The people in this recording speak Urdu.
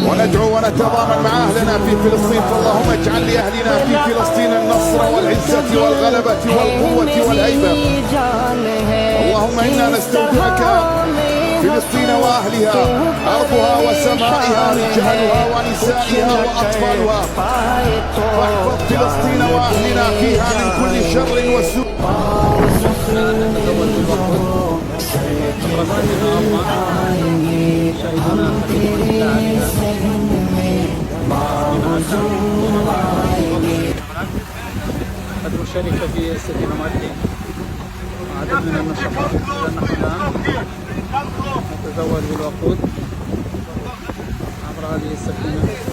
وندعو ونتضامن مع أهلنا في فلسطين، فاللهم اجعل لأهلنا في فلسطين النصر والعزة والغلبة والقوة والهيبة. اللهم إنا نستودعك فلسطين وأهلها، أرضها وسمائها، رجالها ونسائها وأطفالها، فاحفظ فلسطين وأهلنا فيها من كل شر وسوء. قد نشارك في السفينة مالكي عدد من النشاطات. نحن الآن نتزود بالوقود عبر هذه السفينة.